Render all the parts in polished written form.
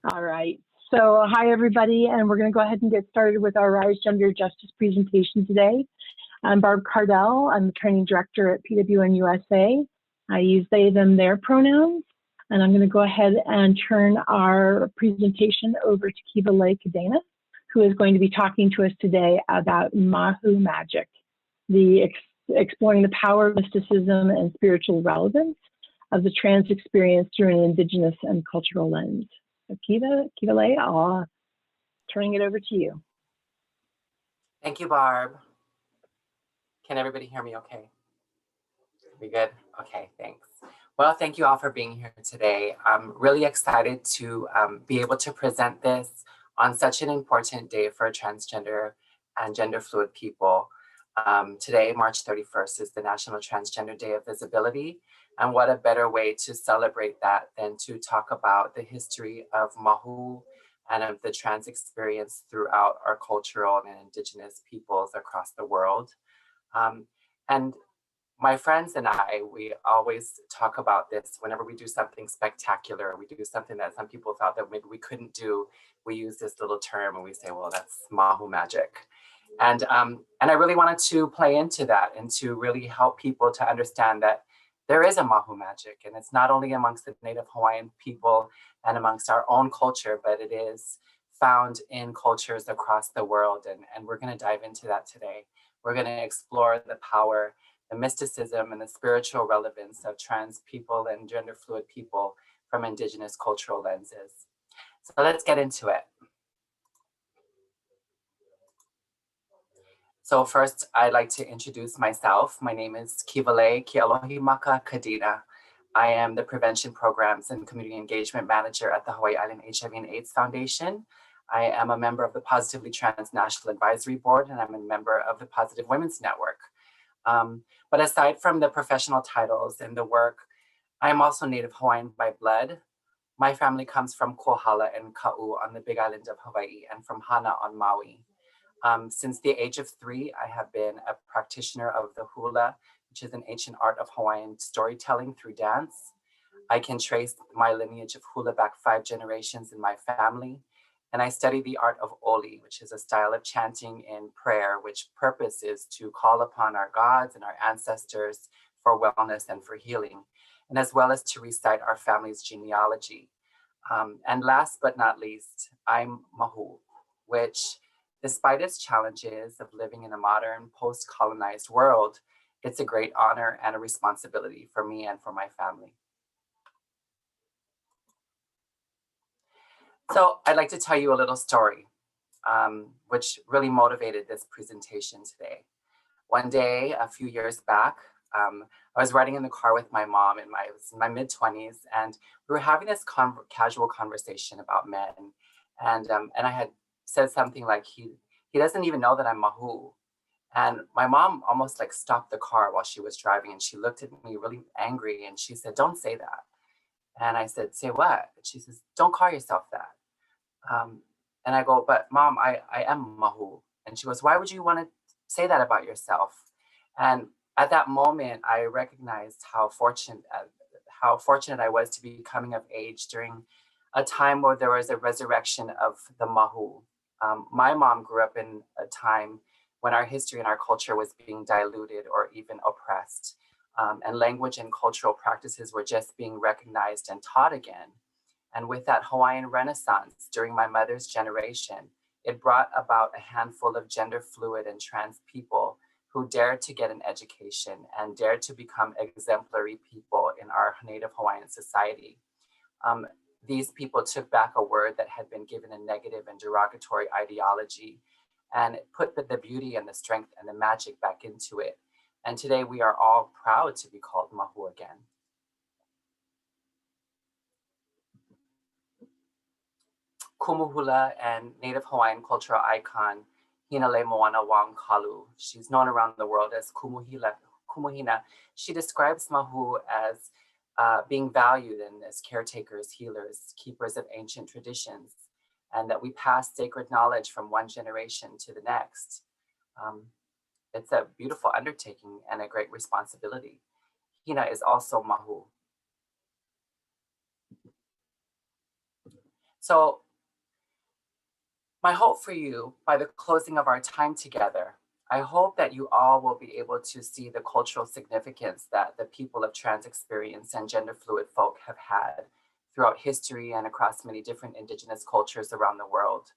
All right. So hi, everybody, and we're going to go ahead and get started with our Rise Gender Justice presentation today. I'm Barb Cardell. I'm the training director at PWN USA. I use they, them, their pronouns, and I'm going to go ahead and turn our presentation over to Kiva Kadena, who is going to be talking to us today about Mahu Magic, exploring the power of mysticism and spiritual relevance of the trans experience through an indigenous and cultural lens. So Kiva, I'll turning it over to you. Thank you, Barb. Can everybody hear me okay? We good? Okay, thanks. Well, thank you all for being here today. I'm really excited to be able to present this on such an important day for transgender and gender fluid people. Today, March 31st, is the National Transgender Day of Visibility. And what a better way to celebrate that than to talk about the history of Mahu and of the trans experience throughout our cultural and indigenous peoples across the world. And my friends and I, we always talk about this whenever we do something spectacular, we do something that some people thought that maybe we couldn't do, we use this little term and we say, well, that's Mahu Magic. And I really wanted to play into that and to really help people to understand that there is a Mahu Magic, and it's not only amongst the Native Hawaiian people and amongst our own culture, but it is found in cultures across the world. And we're going to dive into that today. We're going to explore the power, the mysticism, and the spiritual relevance of trans people and gender fluid people from indigenous cultural lenses. So let's get into it. So first, I'd like to introduce myself. My name is Kivale Kealohimaka Kadena. I am the Prevention Programs and Community Engagement Manager at the Hawaii Island HIV and AIDS Foundation. I am a member of the Positively Trans National Advisory Board, and I'm a member of the Positive Women's Network. But aside from the professional titles and the work, I am also Native Hawaiian by blood. My family comes from Kohala and Ka'u on the Big Island of Hawaii and from Hana on Maui. Since the age of 3, I have been a practitioner of the hula, which is an ancient art of Hawaiian storytelling through dance. I can trace my lineage of hula back 5 generations in my family. And I study the art of oli, which is a style of chanting in prayer, which purpose is to call upon our gods and our ancestors for wellness and for healing, and as well as to recite our family's genealogy. And last but not least, I'm Mahu, which, despite its challenges of living in a modern post-colonized world, it's a great honor and a responsibility for me and for my family. So I'd like to tell you a little story, which really motivated this presentation today. One day, a few years back, I was riding in the car with my mom in my mid-20s, and we were having this casual conversation about men. And I had said something like, he doesn't even know that I'm Mahu. And my mom almost like stopped the car while she was driving, and she looked at me really angry, and she said, "Don't say that." And I said, "Say what?" And she says, "Don't call yourself that." And I go, "But Mom, I am Mahu." And she goes, "Why would you want to say that about yourself?" And at that moment, I recognized how fortunate I was to be coming of age during a time where there was a resurrection of the Mahu. My mom grew up in a time when our history and our culture was being diluted or even oppressed, and language and cultural practices were just being recognized and taught again. And with that Hawaiian Renaissance during my mother's generation, it brought about a handful of gender fluid and trans people who dared to get an education and dared to become exemplary people in our Native Hawaiian society. These people took back a word that had been given a negative and derogatory ideology and put the beauty and the strength and the magic back into it. And today we are all proud to be called Mahu again. Kumuhula and Native Hawaiian cultural icon, Hinale Moana Wang Kalu. She's known around the world as Kumuhina. She describes Mahu as being valued and as caretakers, healers, keepers of ancient traditions, and that we pass sacred knowledge from one generation to the next. It's a beautiful undertaking and a great responsibility. Hina is also Mahu. So my hope for you, by the closing of our time together, I hope that you all will be able to see the cultural significance that the people of trans experience and gender fluid folk have had throughout history and across many different Indigenous cultures around the world.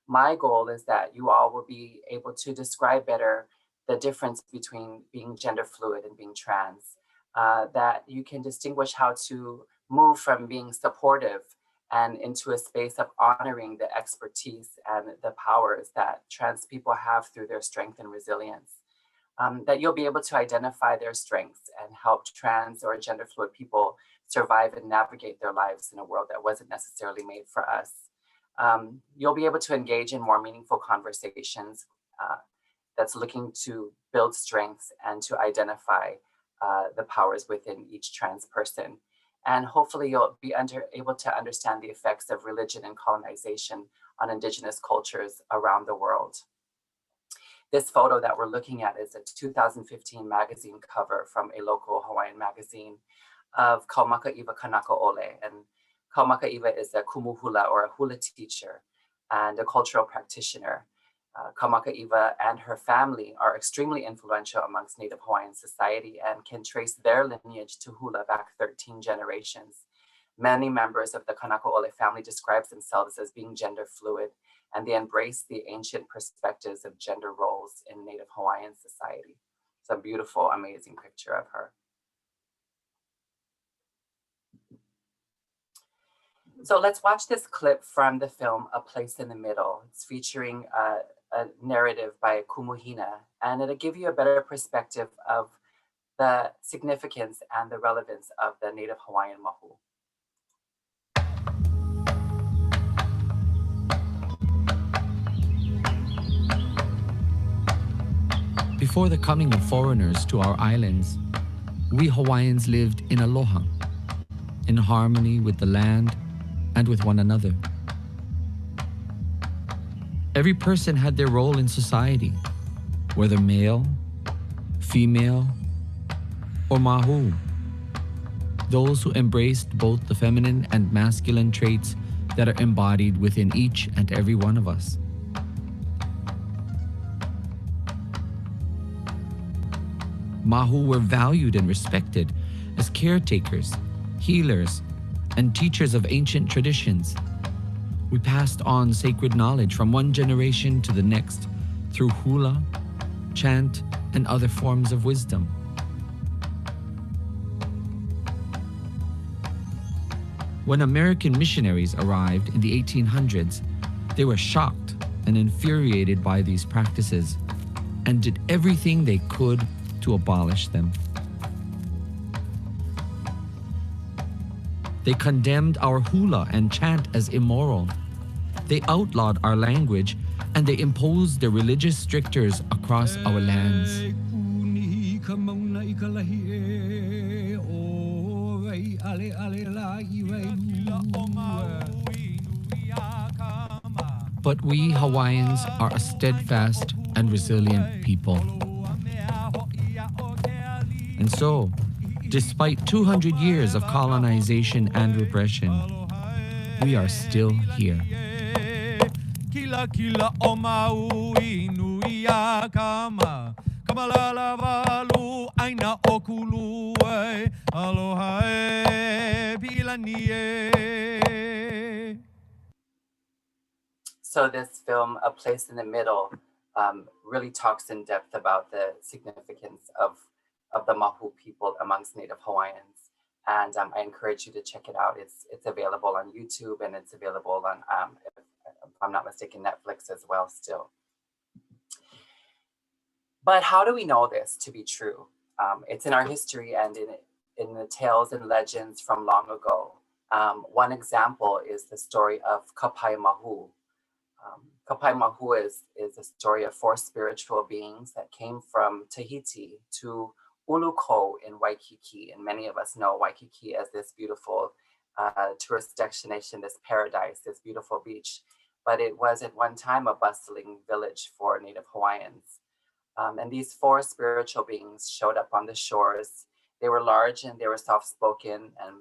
My goal is that you all will be able to describe better the difference between being gender fluid and being trans, that you can distinguish how to move from being supportive and into a space of honoring the expertise and the powers that trans people have through their strength and resilience. That you'll be able to identify their strengths and help trans or gender fluid people survive and navigate their lives in a world that wasn't necessarily made for us. You'll be able to engage in more meaningful conversations that's looking to build strengths and to identify the powers within each trans person. And hopefully you'll be able to understand the effects of religion and colonization on Indigenous cultures around the world. This photo that we're looking at is a 2015 magazine cover from a local Hawaiian magazine of Kaumaka'iwa Kanakaole. And Kaumaka'iwa is a kumuhula, or a hula teacher, and a cultural practitioner. Kaumaka'iwa and her family are extremely influential amongst Native Hawaiian society and can trace their lineage to hula back 13 generations. Many members of the Kanakaole family describe themselves as being gender fluid, and they embrace the ancient perspectives of gender roles in Native Hawaiian society. It's a beautiful, amazing picture of her. So let's watch this clip from the film A Place in the Middle. It's featuring a narrative by Kumuhina, and it'll give you a better perspective of the significance and the relevance of the Native Hawaiian Mahu. Before the coming of foreigners to our islands, we Hawaiians lived in aloha, in harmony with the land and with one another. Every person had their role in society, whether male, female, or Mahu. Those who embraced both the feminine and masculine traits that are embodied within each and every one of us. Mahu were valued and respected as caretakers, healers, and teachers of ancient traditions. We passed on sacred knowledge from one generation to the next through hula, chant, and other forms of wisdom. When American missionaries arrived in the 1800s, they were shocked and infuriated by these practices and did everything they could to abolish them. They condemned our hula and chant as immoral. They outlawed our language, and they imposed their religious strictures across our lands. But we Hawaiians are a steadfast and resilient people. And so, despite 200 years of colonization and repression, we are still here. So this film, A Place in the Middle, really talks in depth about the significance of the Mahu people amongst Native Hawaiians. And I encourage you to check it out. It's available on YouTube, and it's available on, if I'm not mistaken, Netflix as well still. But how do we know this to be true? It's in our history and in the tales and legends from long ago. One example is the story of Kapai Mahu. Kapai Mahu is a story of 4 spiritual beings that came from Tahiti to Uluko in Waikiki, and many of us know Waikiki as this beautiful tourist destination, this paradise, this beautiful beach. But it was at one time a bustling village for Native Hawaiians. And these 4 spiritual beings showed up on the shores. They were large and they were soft-spoken, and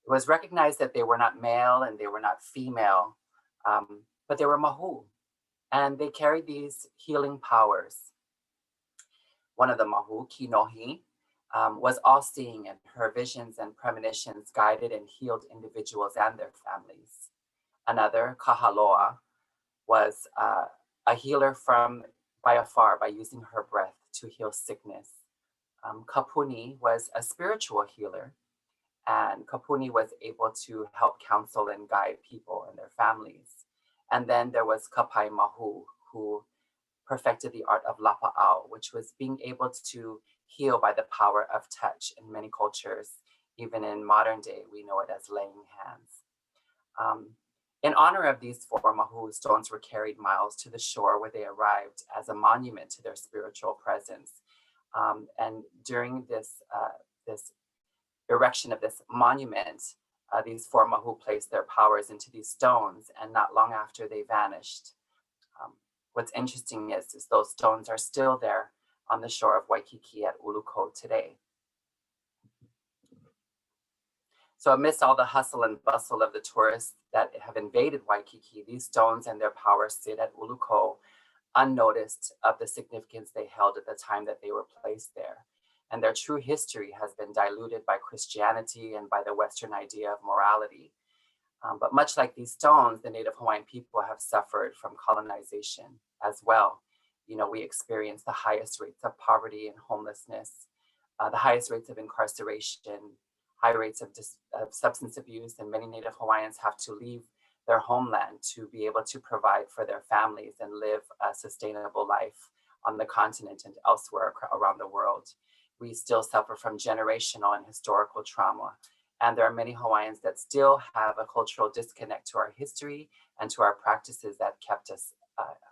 It was recognized that they were not male and they were not female, but they were Mahu, and they carried these healing powers. One of the Mahu, Kinohi, was all-seeing, and her visions and premonitions guided and healed individuals and their families. Another, Kahaloa, was a healer by afar by using her breath to heal sickness. Kapuni was a spiritual healer, and Kapuni was able to help counsel and guide people and their families. And then there was Kapai Mahu, who perfected the art of lapa'au, which was being able to heal by the power of touch. In many cultures, even in modern day, we know it as laying hands. In honor of these four Mahu, stones were carried miles to the shore where they arrived as a monument to their spiritual presence. And during this erection of this monument, these four Mahu placed their powers into these stones, and not long after they vanished. What's interesting is those stones are still there on the shore of Waikiki at Uluko today. So amidst all the hustle and bustle of the tourists that have invaded Waikiki, these stones and their powers sit at Uluko, unnoticed of the significance they held at the time that they were placed there. And their true history has been diluted by Christianity and by the Western idea of morality. But much like these stones, the Native Hawaiian people have suffered from colonization as well. You know, we experience the highest rates of poverty and homelessness, the highest rates of incarceration, high rates of substance abuse, and many Native Hawaiians have to leave their homeland to be able to provide for their families and live a sustainable life on the continent and elsewhere around the world. We still suffer from generational and historical trauma. And there are many Hawaiians that still have a cultural disconnect to our history and to our practices that kept us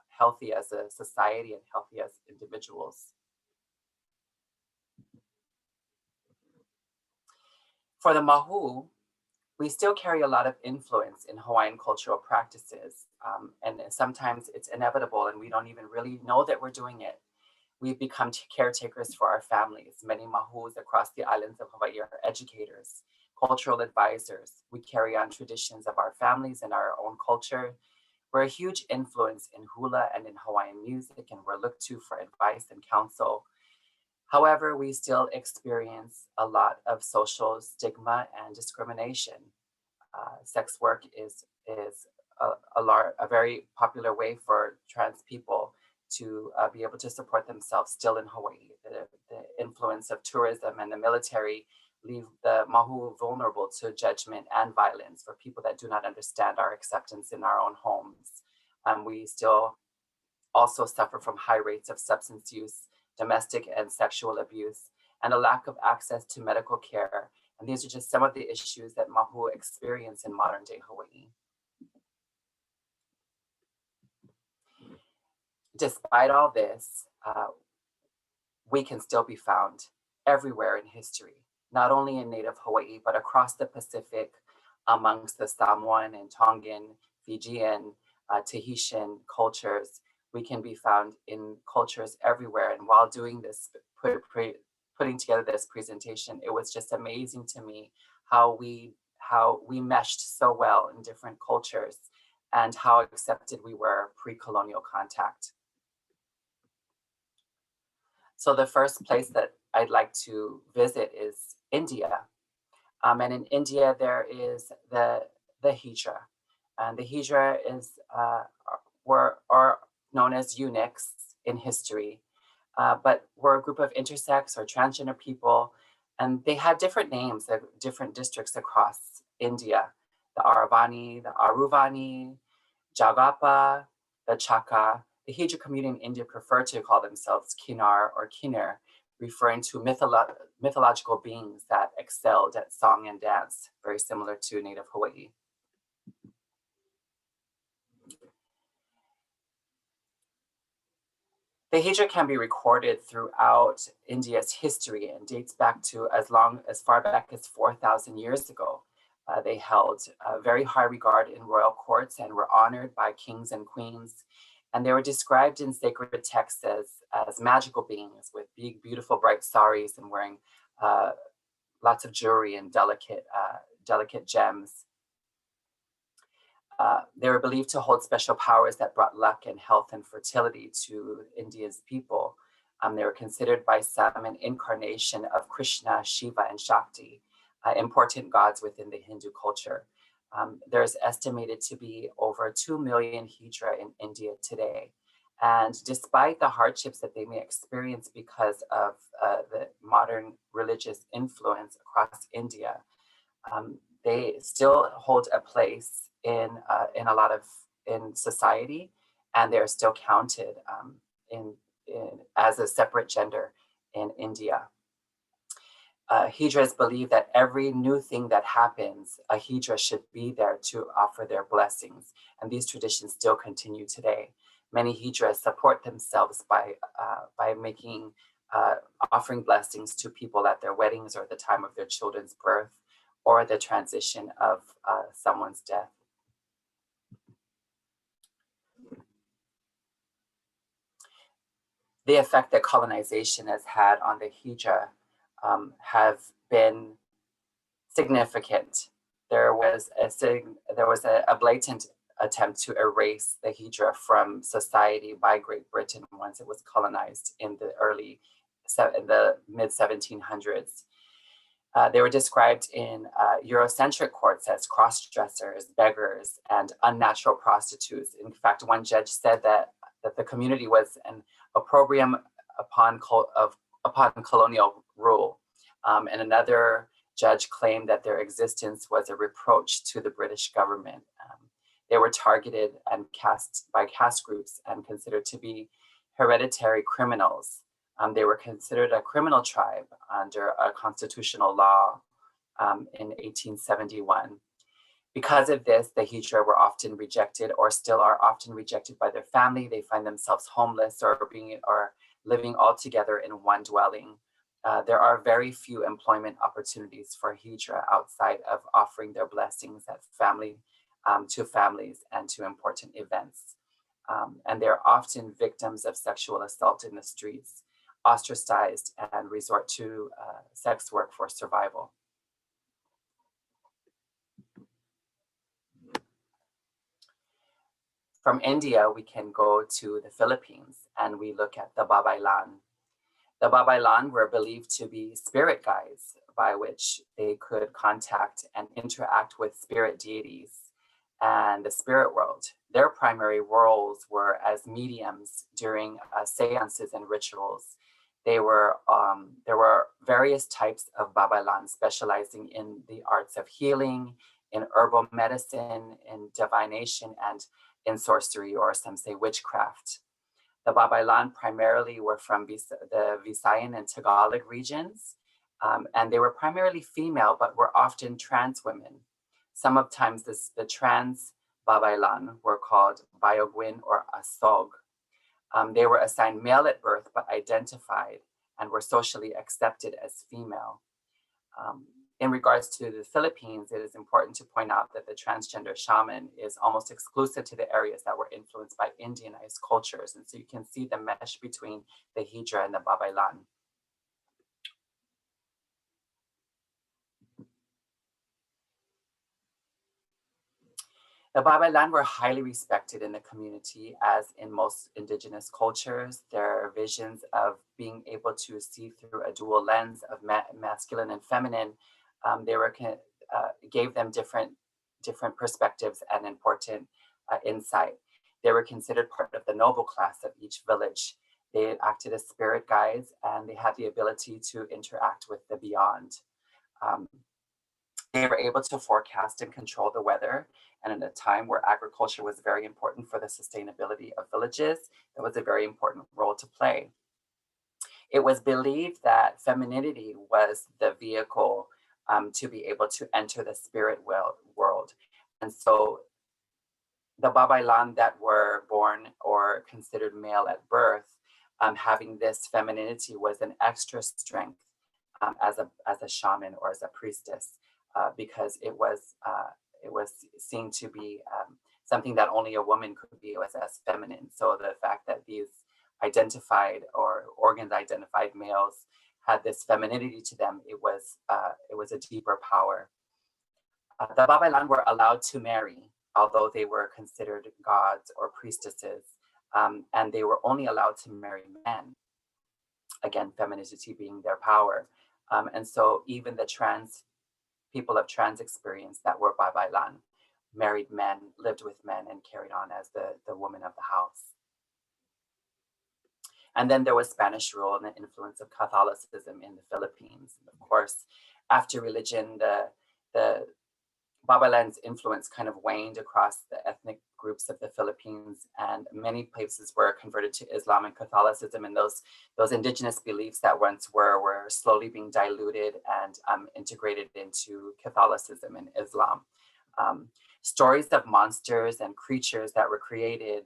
healthy as a society and healthy as individuals. For the Mahu, we still carry a lot of influence in Hawaiian cultural practices. And sometimes it's inevitable and we don't even really know that we're doing it. We've become caretakers for our families. Many Mahus across the islands of Hawaii are educators, cultural advisors. We carry on traditions of our families and our own culture. We're a huge influence in hula and in Hawaiian music, and we're looked to for advice and counsel. However, we still experience a lot of social stigma and discrimination. Sex work is a very popular way for trans people to be able to support themselves still in Hawaii. The influence of tourism and the military leave the Mahu vulnerable to judgment and violence for people that do not understand our acceptance in our own homes. We still also suffer from high rates of substance use, domestic and sexual abuse, and a lack of access to medical care. And these are just some of the issues that Mahu experience in modern day Hawaii. Despite all this, we can still be found everywhere in history, not only in Native Hawaii, but across the Pacific, amongst the Samoan and Tongan, Fijian, Tahitian cultures. We can be found in cultures everywhere. And while doing this, putting together this presentation, it was just amazing to me how we meshed so well in different cultures and how accepted we were pre-colonial contact. So the first place that I'd like to visit is India. And in India, there is the Hijra. And the Hijra are known as eunuchs in history, but were a group of intersex or transgender people, and they had different names of different districts across India: the Aravani, the Aruvani, Jagapa, the Chaka. The Hijra community in India prefer to call themselves Kinar or Kinner, referring to mythological beings that excelled at song and dance, very similar to Native Hawaii. The Hijra can be recorded throughout India's history and dates back to as far back as 4,000 years ago. They held very high regard in royal courts and were honored by kings and queens. And they were described in sacred texts as magical beings with big, beautiful, bright saris and wearing lots of jewelry and delicate delicate gems. They were believed to hold special powers that brought luck and health and fertility to India's people. They were considered by some an incarnation of Krishna, Shiva, and Shakti, important gods within the Hindu culture. There's estimated to be over 2 million Hijra in India today. And despite the hardships that they may experience because of the modern religious influence across India, they still hold a place in a lot of society, and they're still counted as a separate gender in India. Hijras believe that every new thing that happens, a Hijra should be there to offer their blessings, and these traditions still continue today. Many Hijras support themselves by offering blessings to people at their weddings or the time of their children's birth or the transition of someone's death. The effect that colonization has had on the Hijra have been significant. There was a blatant attempt to erase the Hijra from society by Great Britain once it was colonized in the mid 1700s. They were described in Eurocentric courts as cross-dressers, beggars, and unnatural prostitutes. In fact, one judge said that the community was an opprobrium upon colonial rule. And another judge claimed that their existence was a reproach to the British government. They were targeted and cast by caste groups and considered to be hereditary criminals. They were considered a criminal tribe under a constitutional law in 1871. Because of this, the Hijra were often rejected, or still are often rejected by their family. They find themselves homeless or living all together in one dwelling. There are very few employment opportunities for Hijra outside of offering their blessings to families and to important events. And they're often victims of sexual assault in the streets, ostracized, and resort to sex work for survival. From India, we can go to the Philippines and we look at the Babaylan. The Babaylan were believed to be spirit guides by which they could contact and interact with spirit deities and the spirit world. Their primary roles were as mediums during seances and rituals. There were various types of Babaylan specializing in the arts of healing, in herbal medicine, in divination, and in sorcery, or some say witchcraft. The Babaylan primarily were from the Visayan and Tagalog regions, and they were primarily female, but were often trans women. Sometimes the trans Babaylan were called Bayogwin or Asog. They were assigned male at birth, but identified and were socially accepted as female. In regards to the Philippines, it is important to point out that the transgender shaman is almost exclusive to the areas that were influenced by Indianized cultures. And so you can see the mesh between the Hijra and the Babaylan. The Babaylan were highly respected in the community, as in most indigenous cultures. Their visions of being able to see through a dual lens of masculine and feminine, gave them different perspectives and important insight. They were considered part of the noble class of each village. They acted as spirit guides, and they had the ability to interact with the beyond. They were able to forecast and control the weather. And in a time where agriculture was very important for the sustainability of villages, that was a very important role to play. It was believed that femininity was the vehicle to be able to enter the spirit world. And so the Babaylan that were born or considered male at birth, having this femininity was an extra strength as a shaman or as a priestess, because it was seen to be something that only a woman could be as feminine. So the fact that these identified or organs identified males had this femininity to them, it was a deeper power. The Babaylan were allowed to marry, although they were considered gods or priestesses, and they were only allowed to marry men. Again, femininity being their power. And so even the people of trans experience that were Babaylan married men, lived with men, and carried on as the woman of the house. And then there was Spanish rule and the influence of Catholicism in the Philippines. And of course, after religion, the Babaylan's influence kind of waned across the ethnic groups of the Philippines, and many places were converted to Islam and Catholicism, and those indigenous beliefs that once were slowly being diluted and integrated into Catholicism and Islam. Stories of monsters and creatures that were created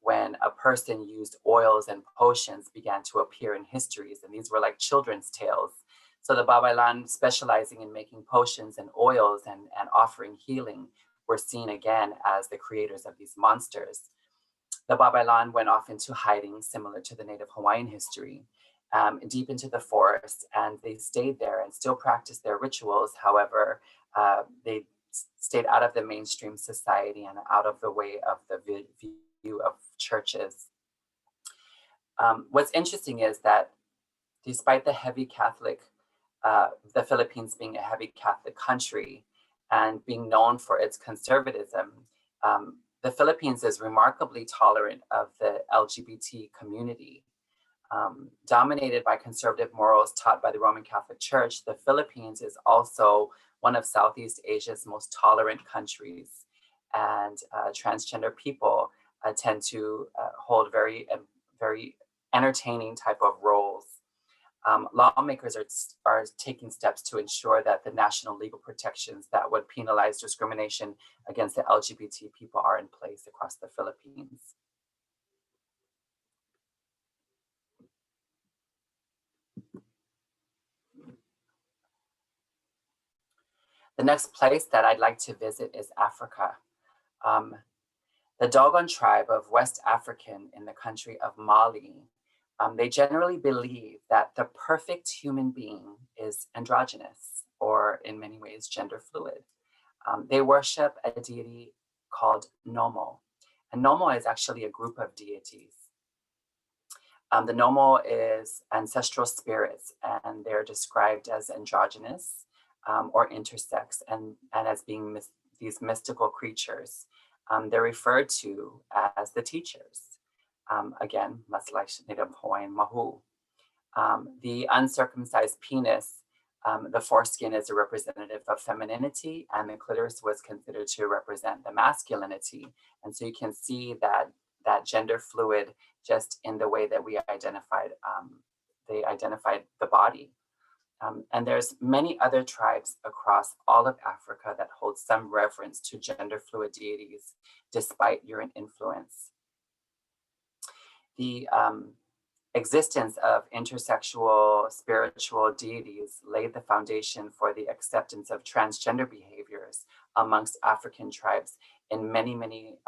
when a person used oils and potions began to appear in histories, and these were like children's tales. So the Babaylan, specializing in making potions and oils and offering healing, were seen again as the creators of these monsters. The Babaylan went off into hiding, similar to the native Hawaiian history, deep into the forest, and they stayed there and still practiced their rituals. However, they stayed out of the mainstream society and out of the way of the view of churches. What's interesting is that despite the heavy Catholic the Philippines being a heavy Catholic country and being known for its conservatism, the Philippines is remarkably tolerant of the LGBT community. Dominated by conservative morals taught by the Roman Catholic Church, the Philippines is also one of Southeast Asia's most tolerant countries. And transgender people tend to hold very entertaining type of roles. Lawmakers are taking steps to ensure that the national legal protections that would penalize discrimination against the LGBT people are in place across the Philippines. The next place that I'd like to visit is Africa. The Dogon tribe of West African in the country of Mali, they generally believe that the perfect human being is androgynous, or in many ways gender fluid. They worship a deity called Nomo. And Nomo is actually a group of deities. The Nomo is ancestral spirits, and they're described as androgynous or intersex, and as being these mystical creatures. They're referred to as the teachers. Again, much like Native Hawaiian Mahu. The uncircumcised penis, the foreskin is a representative of femininity, and the clitoris was considered to represent the masculinity. And so you can see that gender fluid just in the way that they identified the body. And there's many other tribes across all of Africa that hold some reverence to gender fluid deities, despite urine influence. The existence of intersexual spiritual deities laid the foundation for the acceptance of transgender behaviors amongst African tribes in many,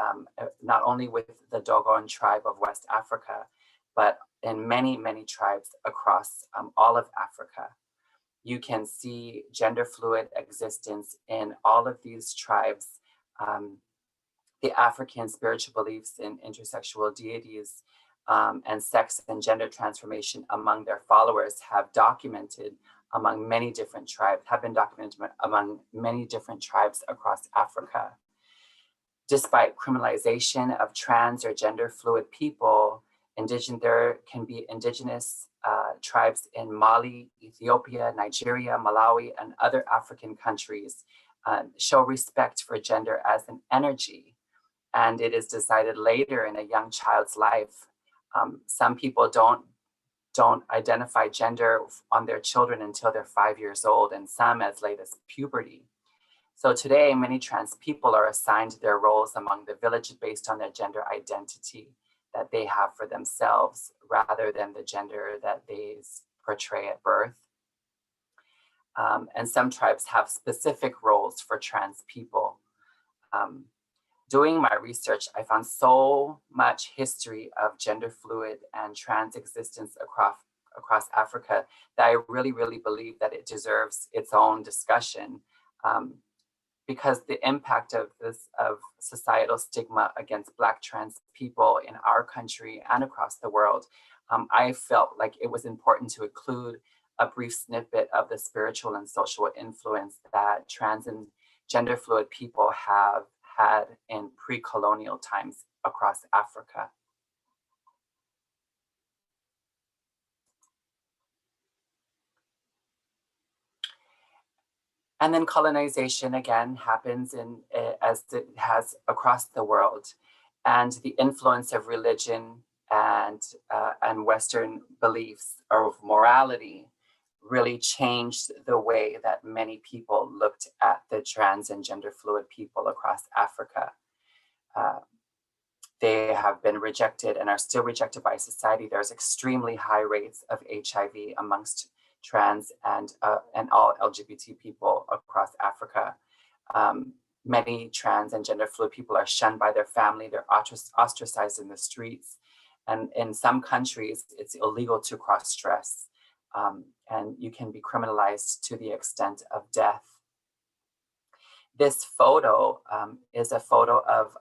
not only with the Dogon tribe of West Africa, but in many tribes across all of Africa. You can see gender fluid existence in all of these tribes. The African spiritual beliefs in intersexual deities and sex and gender transformation among their followers have been documented among many different tribes across Africa. Despite criminalization of trans or gender fluid people, there can be indigenous tribes in Mali, Ethiopia, Nigeria, Malawi, and other African countries show respect for gender as an energy, and it is decided later in a young child's life. Some people don't identify gender on their children until they're 5 years old, and some as late as puberty. So today, many trans people are assigned their roles among the village based on their gender identity that they have for themselves, rather than the gender that they portray at birth. And some tribes have specific roles for trans people. Doing my research, I found so much history of gender fluid and trans existence across Africa that I really believe that it deserves its own discussion. because the impact of societal stigma against Black trans people in our country and across the world, I felt like it was important to include a brief snippet of the spiritual and social influence that trans and gender fluid people have had in pre-colonial times across Africa. And then colonization again happens as it has across the world, and the influence of religion and Western beliefs of morality really changed the way that many people looked at the trans and gender fluid people across Africa. They have been rejected and are still rejected by society. There's extremely high rates of HIV amongst trans and all LGBT people across Africa. Many trans and gender fluid people are shunned by their family. They're ostracized in the streets. And in some countries, it's illegal to cross-dress. And you can be criminalized to the extent of death. This photo is a photo of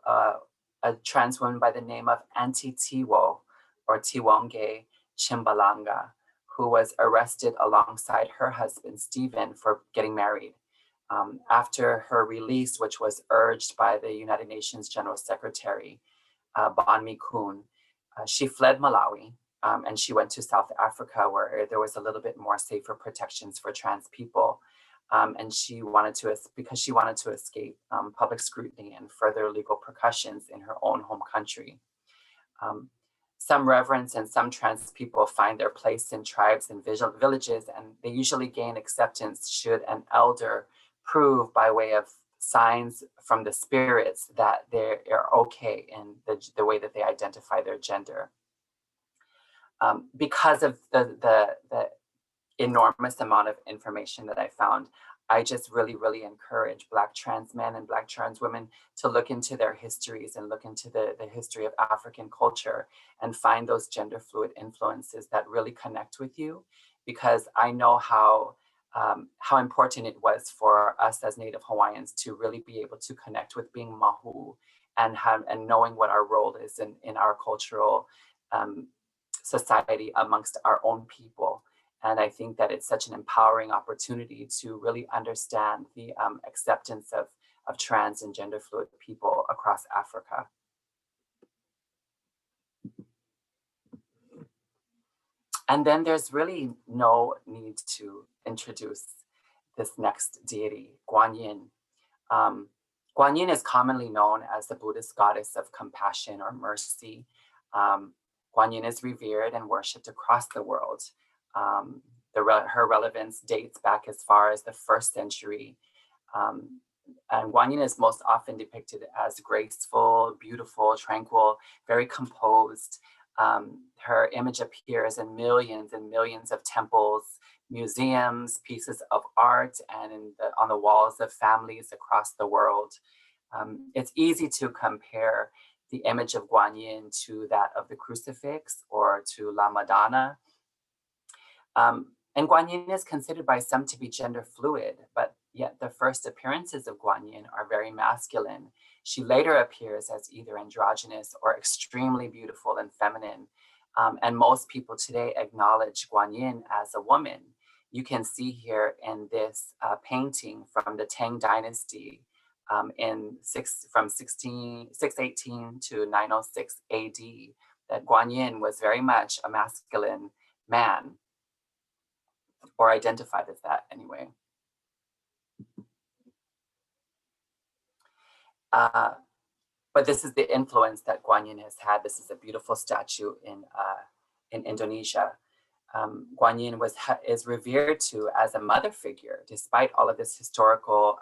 a trans woman by the name of Auntie Tiwo, or Tiwonge Chimbalanga, who was arrested alongside her husband, Stephen, for getting married. After her release, which was urged by the United Nations General Secretary, Ban Mi-kun, she fled Malawi and she went to South Africa, where there was a little bit more safer protections for trans people. And she wanted to, because she wanted to escape public scrutiny and further legal repercussions in her own home country. Some reverends and some trans people find their place in tribes and villages, and they usually gain acceptance should an elder prove by way of signs from the spirits that they are okay in the way that they identify their gender. Because of the enormous amount of information that I found, I just really, really encourage Black trans men and Black trans women to look into their histories and look into the history of African culture and find those gender fluid influences that really connect with you, because I know how important it was for us as Native Hawaiians to really be able to connect with being Mahu and knowing what our role is in our cultural society amongst our own people. And I think that it's such an empowering opportunity to really understand the acceptance of trans and gender fluid people across Africa. And then there's really no need to introduce this next deity, Guanyin. Guanyin is commonly known as the Buddhist goddess of compassion or mercy. Guanyin is revered and worshipped across the world. Her relevance dates back as far as the 1st century. And Guanyin is most often depicted as graceful, beautiful, tranquil, very composed. Her image appears in millions and millions of temples, museums, pieces of art, and on the walls of families across the world. It's easy to compare the image of Guanyin to that of the crucifix or to La Madonna. And Guanyin is considered by some to be gender fluid, but yet the first appearances of Guanyin are very masculine. She later appears as either androgynous or extremely beautiful and feminine. And most people today acknowledge Guanyin as a woman. You can see here in this painting from the Tang Dynasty from 618 to 906 AD, that Guanyin was very much a masculine man, or identified as that anyway. But this is the influence that Guanyin has had. This is a beautiful statue in Indonesia. Guanyin is revered to as a mother figure, despite all of this historical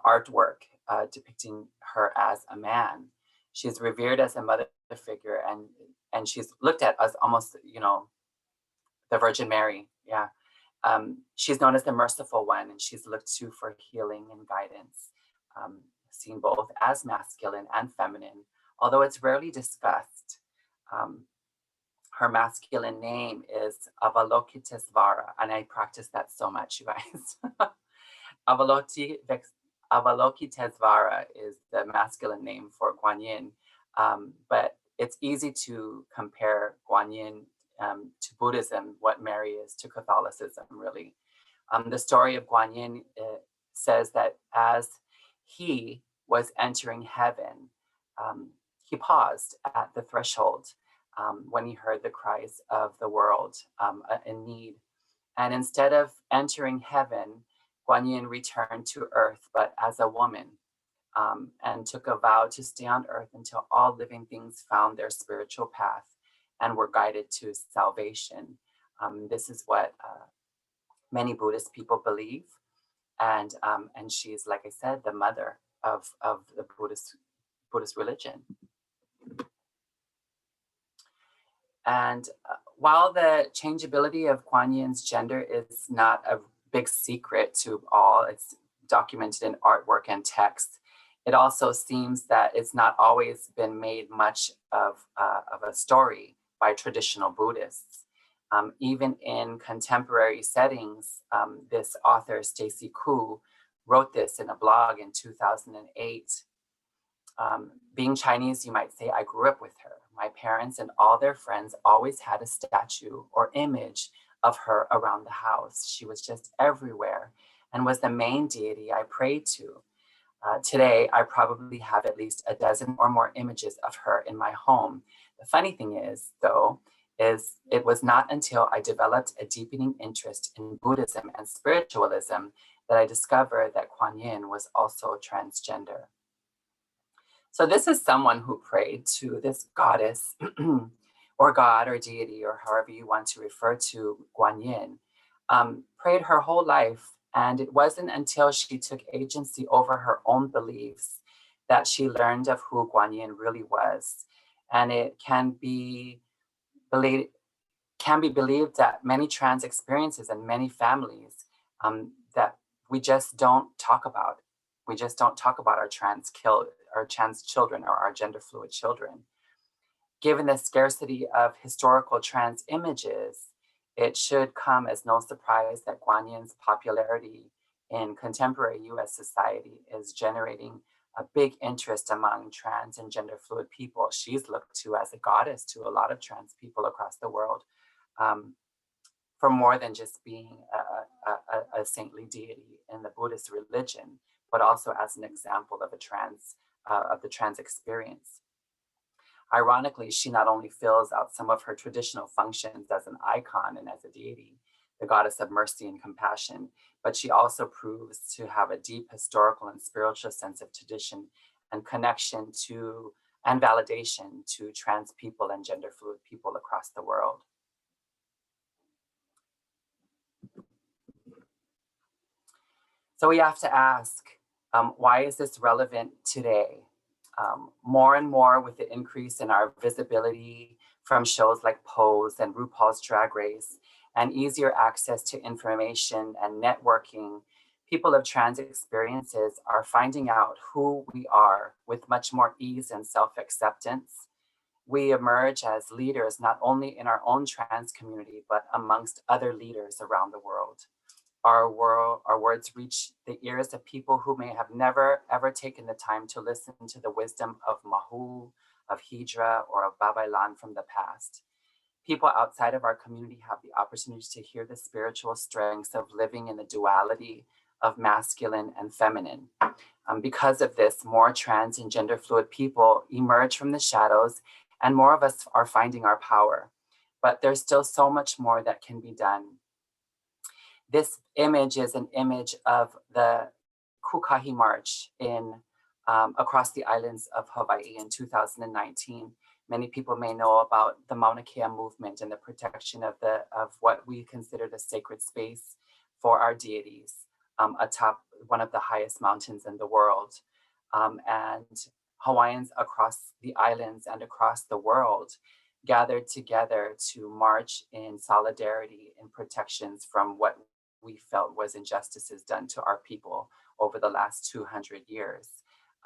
artwork depicting her as a man. She's revered as a mother figure, and she's looked at as almost, the Virgin Mary. Yeah. She's known as the merciful one, and she's looked to for healing and guidance, seen both as masculine and feminine, although it's rarely discussed. Her masculine name is Avalokitesvara, and I practice that so much, you guys. Avalokitesvara is the masculine name for Guanyin, but it's easy to compare Guanyin to Buddhism, what Mary is to Catholicism, really. The story of Guanyin says that as he was entering heaven, he paused at the threshold when he heard the cries of the world in need. And instead of entering heaven, Guanyin returned to earth, but as a woman, and took a vow to stay on earth until all living things found their spiritual path and were guided to salvation. This is what many Buddhist people believe. And she's, like I said, the mother of the Buddhist religion. And while the changeability of Guanyin's gender is not a big secret to all, it's documented in artwork and text, it also seems that it's not always been made much of a story by traditional Buddhists. Even in contemporary settings, this author, Stacy Koo, wrote this in a blog in 2008. Being Chinese, you might say, I grew up with her. My parents and all their friends always had a statue or image of her around the house. She was just everywhere and was the main deity I prayed to. Today, I probably have at least a dozen or more images of her in my home. The funny thing is, though, is it was not until I developed a deepening interest in Buddhism and spiritualism that I discovered that Guanyin was also transgender. So this is someone who prayed to this goddess or god or deity or however you want to refer to Guanyin, prayed her whole life. And it wasn't until she took agency over her own beliefs that she learned of who Guanyin really was. And it can be believed that many trans experiences and many families that we just don't talk about. We just don't talk about our trans children or our gender fluid children. Given the scarcity of historical trans images, it should come as no surprise that Guanyin's popularity in contemporary US society is generating a big interest among trans and gender fluid people. She's looked to as a goddess to a lot of trans people across the world, for more than just being a saintly deity in the Buddhist religion, but also as an example of the trans experience. Ironically, she not only fills out some of her traditional functions as an icon and as a deity, the goddess of mercy and compassion, but she also proves to have a deep historical and spiritual sense of tradition and connection to and validation to trans people and gender fluid people across the world. So we have to ask, why is this relevant today? More and more with the increase in our visibility from shows like Pose and RuPaul's Drag Race and easier access to information and networking, people of trans experiences are finding out who we are with much more ease and self-acceptance. We emerge as leaders, not only in our own trans community, but amongst other leaders around the world. Our words reach the ears of people who may have never, ever taken the time to listen to the wisdom of Mahu, of Hydra, or of Babaylan from the past. People outside of our community have the opportunity to hear the spiritual strengths of living in the duality of masculine and feminine. Because of this, more trans and gender fluid people emerge from the shadows, and more of us are finding our power. But there's still so much more that can be done. This image is an image of the Kukahi March in across the islands of Hawaii in 2019. Many people may know about the Mauna Kea movement and the protection of what we consider the sacred space for our deities atop one of the highest mountains in the world. And Hawaiians across the islands and across the world gathered together to march in solidarity in protections from what we felt was injustices done to our people over the last 200 years.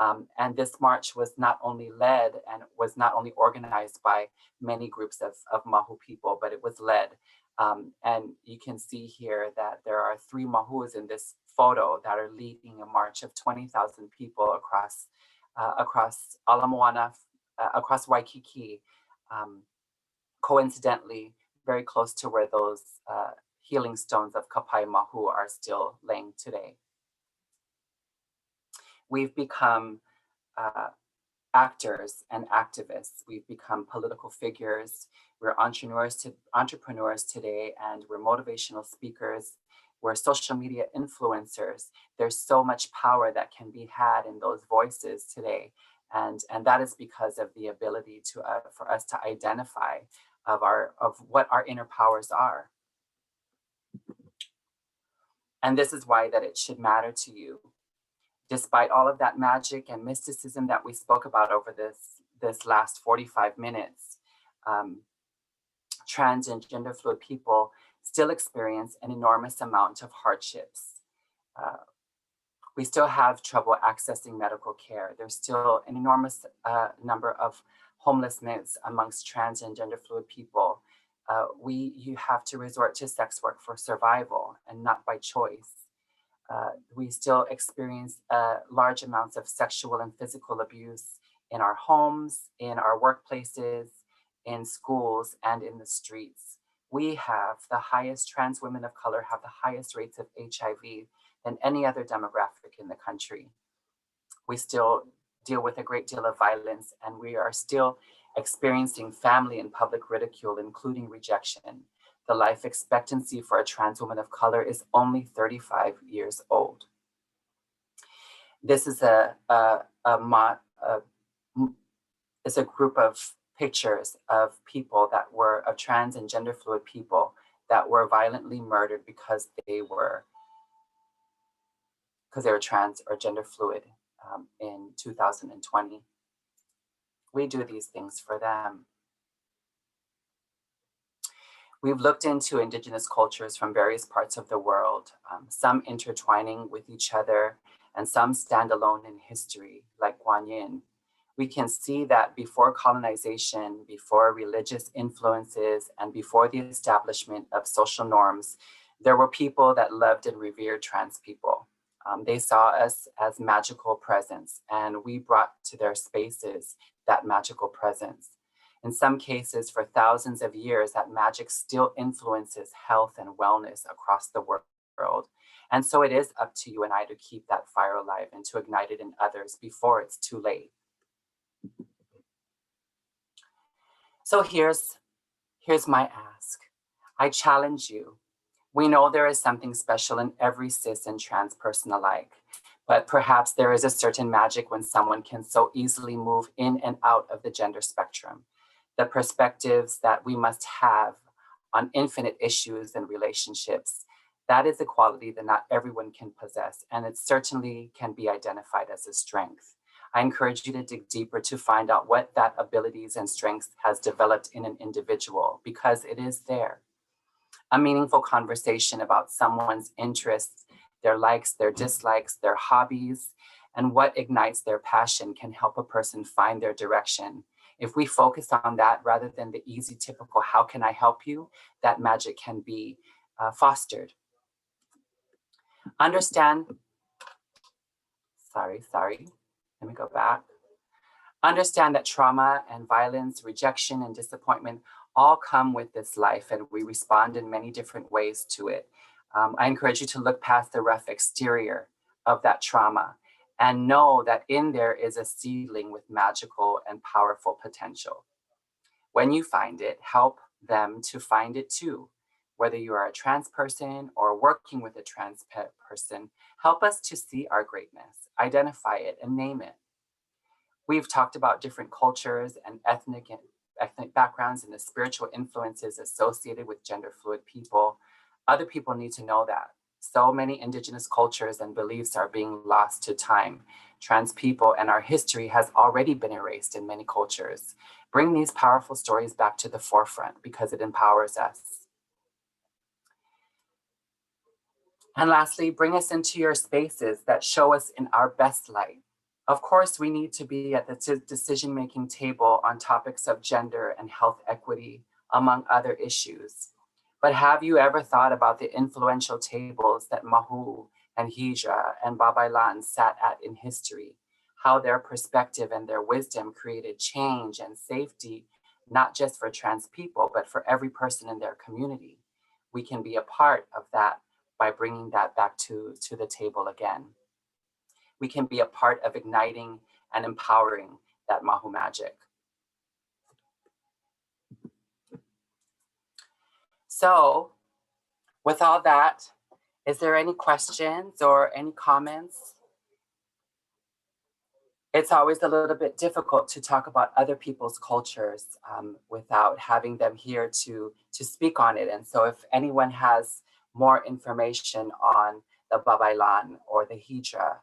And this march was not only led and was not only organized by many groups of Mahu people, but it was led. And you can see here that there are 3 Mahus in this photo that are leading a march of 20,000 people across Ala Moana, across Waikiki, coincidentally, very close to where those healing stones of Kapai Mahu are still laying today. We've become actors and activists. We've become political figures. We're entrepreneurs today, and we're motivational speakers. We're social media influencers. There's so much power that can be had in those voices today. And that is because of the ability to for us to identify of what our inner powers are. And this is why that it should matter to you. Despite all of that magic and mysticism that we spoke about over this last 45 minutes, trans and gender fluid people still experience an enormous amount of hardships. We still have trouble accessing medical care. There's still an enormous number of homelessness amongst trans and gender fluid people. You have to resort to sex work for survival and not by choice. We still experience large amounts of sexual and physical abuse in our homes, in our workplaces, in schools, and in the streets. Trans women of color have the highest rates of HIV than any other demographic in the country. We still deal with a great deal of violence, and we are still experiencing family and public ridicule, including rejection. The life expectancy for a trans woman of color is only 35 years old. This is a group of pictures of people of trans and gender fluid people that were violently murdered because they were trans or gender fluid in 2020. We do these things for them. We've looked into Indigenous cultures from various parts of the world, some intertwining with each other and some stand alone in history, like Guanyin. We can see that before colonization, before religious influences, and before the establishment of social norms, there were people that loved and revered trans people. They saw us as magical presence, and we brought to their spaces that magical presence. In some cases, for thousands of years, that magic still influences health and wellness across the world. And so it is up to you and I to keep that fire alive and to ignite it in others before it's too late. So here's my ask. I challenge you. We know there is something special in every cis and trans person alike, but perhaps there is a certain magic when someone can so easily move in and out of the gender spectrum. The perspectives that we must have on infinite issues and relationships, that is a quality that not everyone can possess, and it certainly can be identified as a strength. I encourage you to dig deeper to find out what that abilities and strengths has developed in an individual, because it is there. A meaningful conversation about someone's interests, their likes, their dislikes, their hobbies, and what ignites their passion can help a person find their direction. If we focus on that rather than the easy, typical, how can I help you? That magic can be fostered. Understand, let me go back. Understand that trauma and violence, rejection and disappointment all come with this life, and we respond in many different ways to it. I encourage you to look past the rough exterior of that trauma and know that in there is a seedling with magical and powerful potential. When you find it, help them to find it too. Whether you are a trans person or working with a trans person, help us to see our greatness, identify it, and name it. We've talked about different cultures and ethnic backgrounds and the spiritual influences associated with gender fluid people. Other people need to know that. So many indigenous cultures and beliefs are being lost to time. Trans people and our history has already been erased in many cultures. Bring these powerful stories back to the forefront because it empowers us. And lastly, bring us into your spaces that show us in our best light. Of course, we need to be at the decision-making table on topics of gender and health equity, among other issues. But have you ever thought about the influential tables that Mahu and Hijra and Babaylan sat at in history, how their perspective and their wisdom created change and safety, not just for trans people, but for every person in their community. We can be a part of that by bringing that back to the table again. We can be a part of igniting and empowering that Mahu magic. So with all that, is there any questions or any comments? It's always a little bit difficult to talk about other people's cultures without having them here to speak on it. And so if anyone has more information on the Babaylan or the Hijra,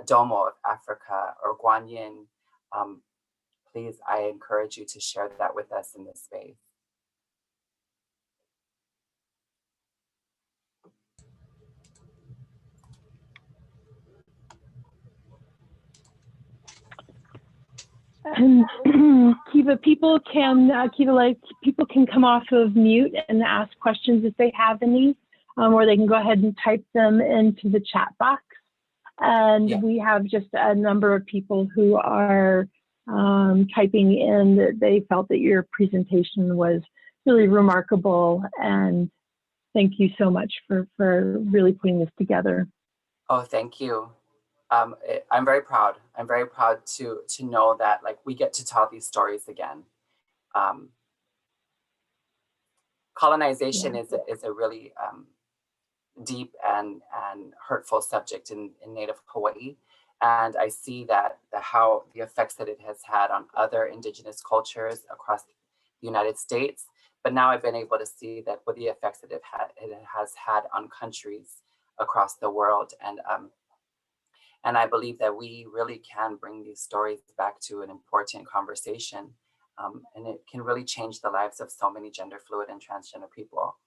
Domo of Africa or Guanyin, please, I encourage you to share that with us in this space. And Kiva, people can come off of mute and ask questions if they have any, or they can go ahead and type them into the chat box. And we have just a number of people who are typing in that they felt that your presentation was really remarkable, and thank you so much for really putting this together. Oh, thank you. I'm very proud. I'm very proud to know that like we get to tell these stories again. Colonization is a really deep and hurtful subject in Native Hawaii. And I see that how the effects that it has had on other indigenous cultures across the United States. But now I've been able to see that what the effects that it has had on countries across the world. And I believe that we really can bring these stories back to an important conversation. And it can really change the lives of so many gender fluid and transgender people.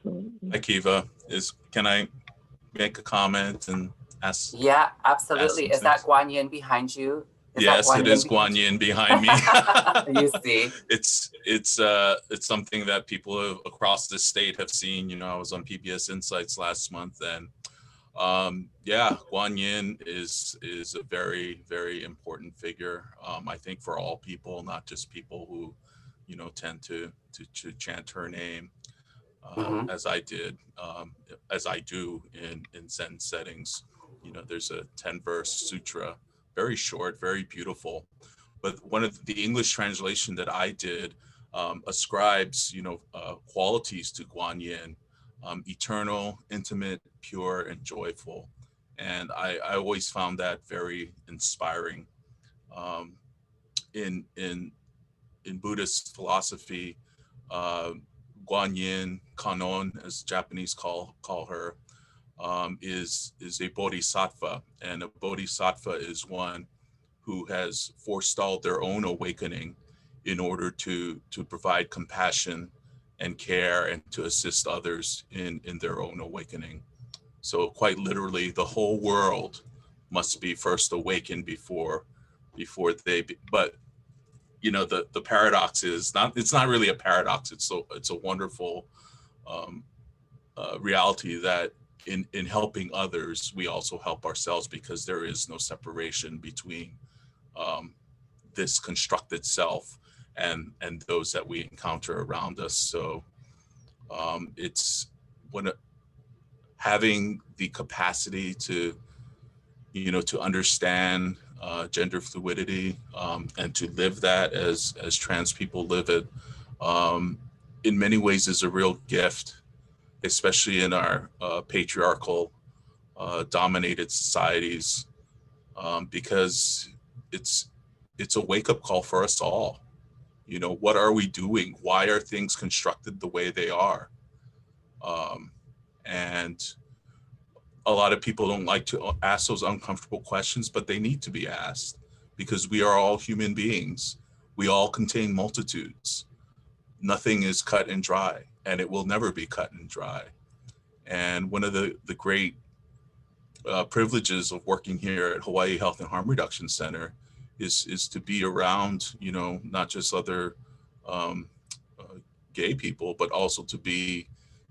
Absolutely. Hi, Kiva. Can I make a comment and ask? Yeah, absolutely. Is that Guanyin behind you? Yes, it is Guanyin behind me. You see, it's something that people across the state have seen. You know, I was on PBS Insights last month, and yeah, Guanyin is a very, very important figure. I think for all people, not just people who, you know, tend to chant her name. As I did, as I do in Zen settings. You know, there's a 10-verse sutra, very short, very beautiful. But one of the English translation that I did ascribes, you know, qualities to Guanyin, eternal, intimate, pure, and joyful. And I always found that very inspiring. In Buddhist philosophy, Guanyin, Kanon, as Japanese call her, is a bodhisattva, and a bodhisattva is one who has forestalled their own awakening in order to provide compassion and care and to assist others in their own awakening. So quite literally, the whole world must be first awakened before they. But you know, the paradox is it's not really a paradox. It's a wonderful reality that in helping others, we also help ourselves, because there is no separation between this constructed self and those that we encounter around us. So it's having the capacity to, you know, to understand gender fluidity and to live that as trans people live it, in many ways is a real gift, especially in our patriarchal dominated societies, because it's a wake-up call for us all. You know, what are we doing? Why are things constructed the way they are? And a lot of people don't like to ask those uncomfortable questions, but they need to be asked, because we are all human beings. We all contain multitudes. Nothing is cut and dry, and it will never be cut and dry. And one of the great privileges of working here at Hawaii Health and Harm Reduction Center is to be around, you know, not just other um, gay people, but also to be,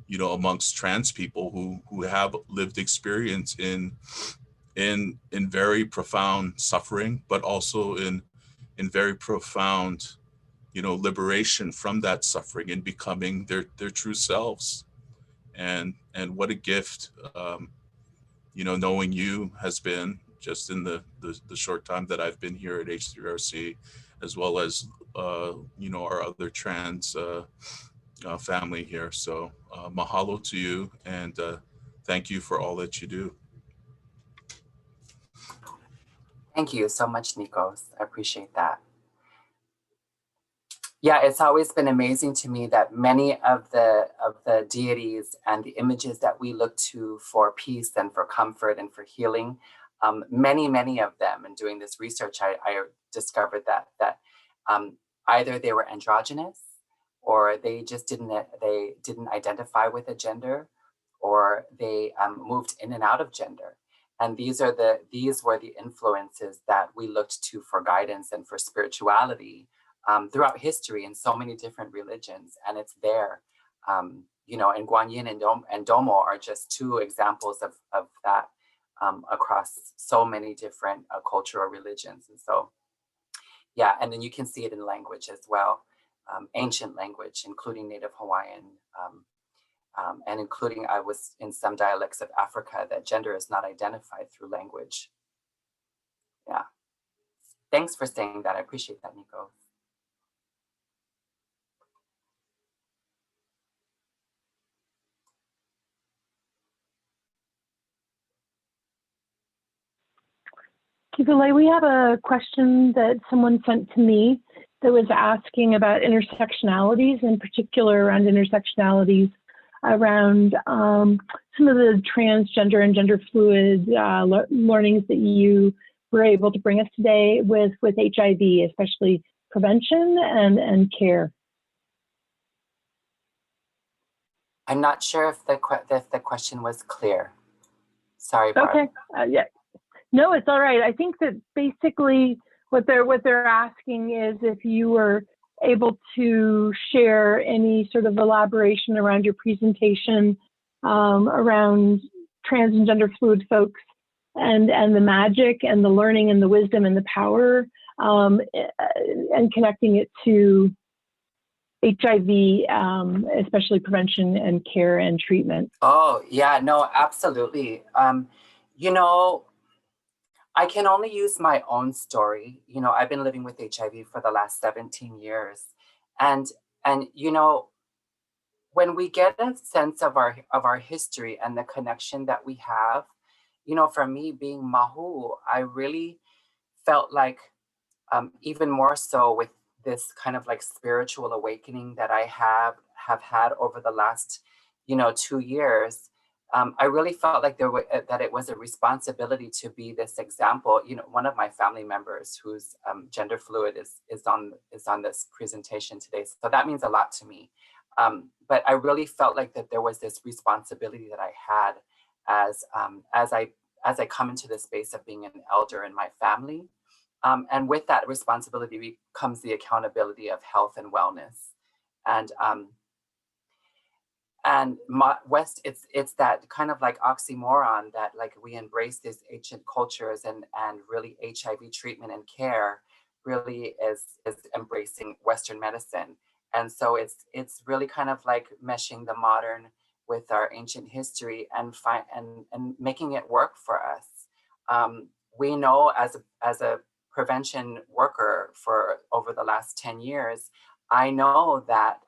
you know, amongst trans people who have lived experience in very profound suffering, but also in very profound, you know, liberation from that suffering and becoming their true selves. And what a gift, you know, knowing you has been just in the short time that I've been here at H3RC, as well as you know, our other trans family here. So mahalo to you, and thank you for all that you do. Thank you so much, Nikos. I appreciate that. Yeah, it's always been amazing to me that many of the deities and the images that we look to for peace and for comfort and for healing, many of them, and doing this research, I discovered that either they were androgynous, or they just didn't identify with a gender, or they moved in and out of gender. And these were the influences that we looked to for guidance and for spirituality throughout history in so many different religions, and it's there. You know, and Guanyin and Domo are just two examples of that across so many different cultural religions. And so, yeah, and then you can see it in language as well, ancient language, including Native Hawaiian, and including, I was in some dialects of Africa, that gender is not identified through language. Yeah. Thanks for saying that. I appreciate that, Nico. Kibule, we have a question that someone sent to me that was asking about intersectionalities, in particular around intersectionalities around some of the transgender and gender fluid learnings that you were able to bring us today with HIV, especially prevention and care. I'm not sure if the question was clear. Sorry, Barb. Okay. Yeah. No, it's all right. I think that basically what they're asking is if you were able to share any sort of elaboration around your presentation around trans and gender fluid folks and the magic and the learning and the wisdom and the power, and connecting it to HIV, especially prevention and care and treatment. Oh, yeah, no, absolutely. You know, I can only use my own story. You know, I've been living with HIV for the last 17 years. And you know, when we get a sense of our history and the connection that we have, you know, for me being Mahu, I really felt like even more so with this kind of like spiritual awakening that I have had over the last, you know, 2 years. I really felt like that it was a responsibility to be this example. You know, one of my family members who's gender fluid is on this presentation today, so that means a lot to me. But I really felt like that there was this responsibility that I had as I come into the space of being an elder in my family, and with that responsibility comes the accountability of health and wellness, and West, it's that kind of like oxymoron that like we embrace these ancient cultures, and really HIV treatment and care really is embracing Western medicine. And so it's really kind of like meshing the modern with our ancient history and making it work for us. We know as a prevention worker for over the last 10 years, I know that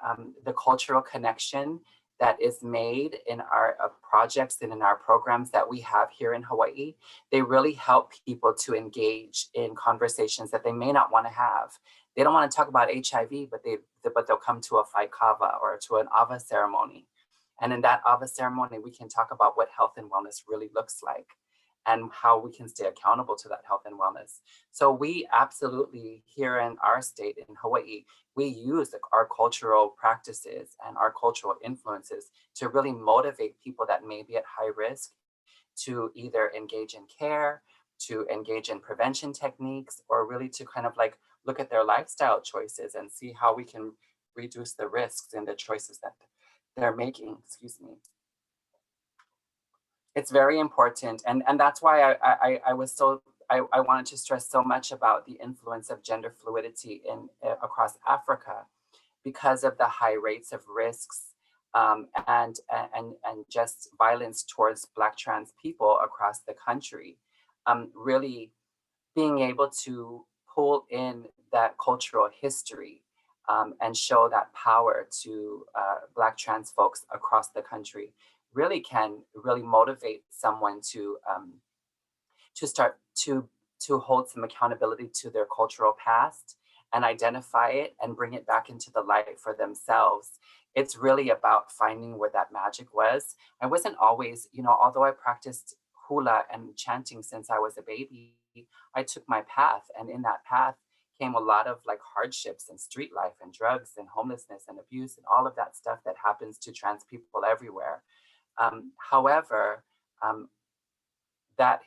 the cultural connection that is made in our projects and in our programs that we have here in Hawaii, they really help people to engage in conversations that they may not want to have. They don't want to talk about HIV, but they'll come to a whaikava or to an ava ceremony. And in that ava ceremony, we can talk about what health and wellness really looks like and how we can stay accountable to that health and wellness. So we absolutely, here in our state in Hawaii, we use our cultural practices and our cultural influences to really motivate people that may be at high risk to either engage in care, to engage in prevention techniques, or really to kind of like look at their lifestyle choices and see how we can reduce the risks in the choices that they're making. Excuse me. It's very important, and that's why I wanted to stress so much about the influence of gender fluidity across Africa, because of the high rates of risks and just violence towards Black trans people across the country. Really being able to pull in that cultural history and show that power to Black trans folks across the country really can really motivate someone to start to hold some accountability to their cultural past and identify it and bring it back into the light for themselves. It's really about finding where that magic was. I wasn't always, you know, although I practiced hula and chanting since I was a baby, I took my path, and in that path came a lot of like hardships and street life and drugs and homelessness and abuse and all of that stuff that happens to trans people everywhere. However, that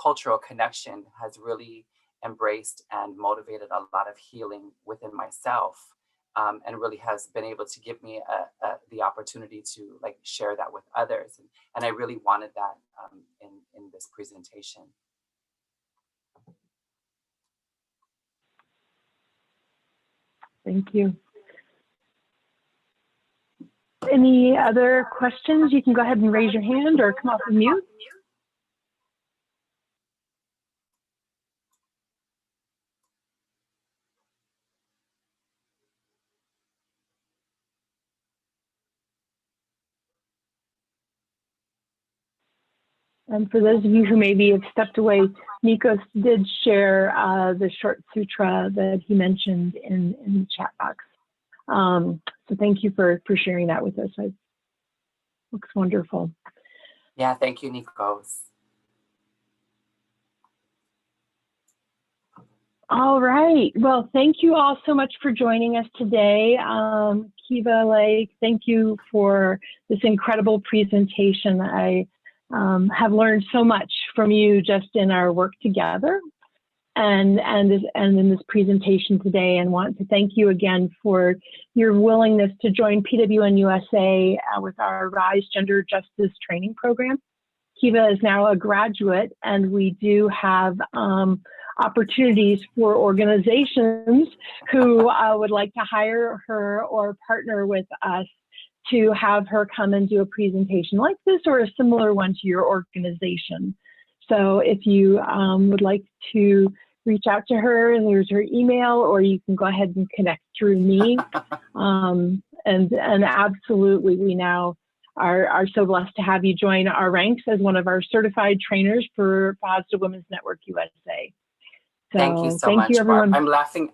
cultural connection has really embraced and motivated a lot of healing within myself, and really has been able to give me the opportunity to like share that with others. And I really wanted that in this presentation. Thank you. Any other questions? You can go ahead and raise your hand or come off of mute. And for those of you who maybe have stepped away, Nikos did share the short sutra that he mentioned in the chat box. So thank you for sharing that with us. It looks wonderful. Yeah, thank you, Nikos. All right. Well, thank you all so much for joining us today. Kiva Lake, thank you for this incredible presentation. I have learned so much from you just in our work together and in this presentation today, and want to thank you again for your willingness to join PWN USA with our Rise Gender Justice Training Program. Kiva is now a graduate, and we do have opportunities for organizations who would like to hire her or partner with us to have her come and do a presentation like this or a similar one to your organization. So if you would like to reach out to her, there's her email, or you can go ahead and connect through me. And absolutely, we now are so blessed to have you join our ranks as one of our certified trainers for Positive Women's Network USA. So, thank you so much, everyone. Barb.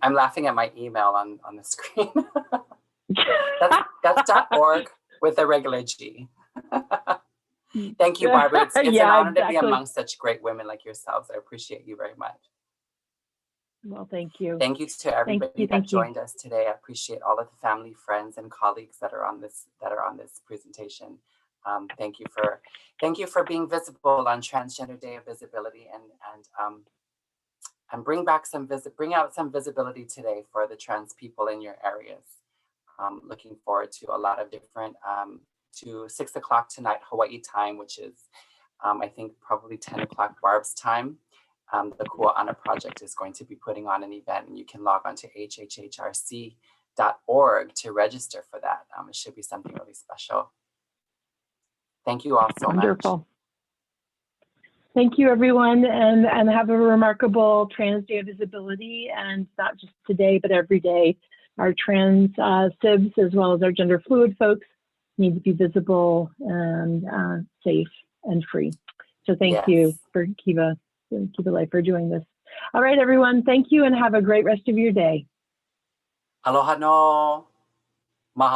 I'm laughing at my email on the screen. That's .org with a regular G. Thank you, Barbara. It's an honor to be among such great women like yourselves. I appreciate you very much. Well, thank you. Thank you to everybody that joined us today. I appreciate all of the family, friends, and colleagues that are on this presentation. Thank you for being visible on Transgender Day of Visibility, and bring out some visibility today for the trans people in your areas. Looking forward to a lot of different, to 6 o'clock tonight, Hawaii time, which is, I think, probably 10 o'clock Barb's time. The Kua'ana Project is going to be putting on an event, and you can log on to hhhrc.org to register for that. It should be something really special. Thank you all so much. Thank you, everyone, and have a remarkable Trans Day of Visibility, and not just today, but every day. Our trans SIBs, as well as our gender fluid folks, need to be visible and safe and free. So thank you for Kiva Life for doing this. All right, everyone, thank you, and have a great rest of your day. Aloha no. Mahalo.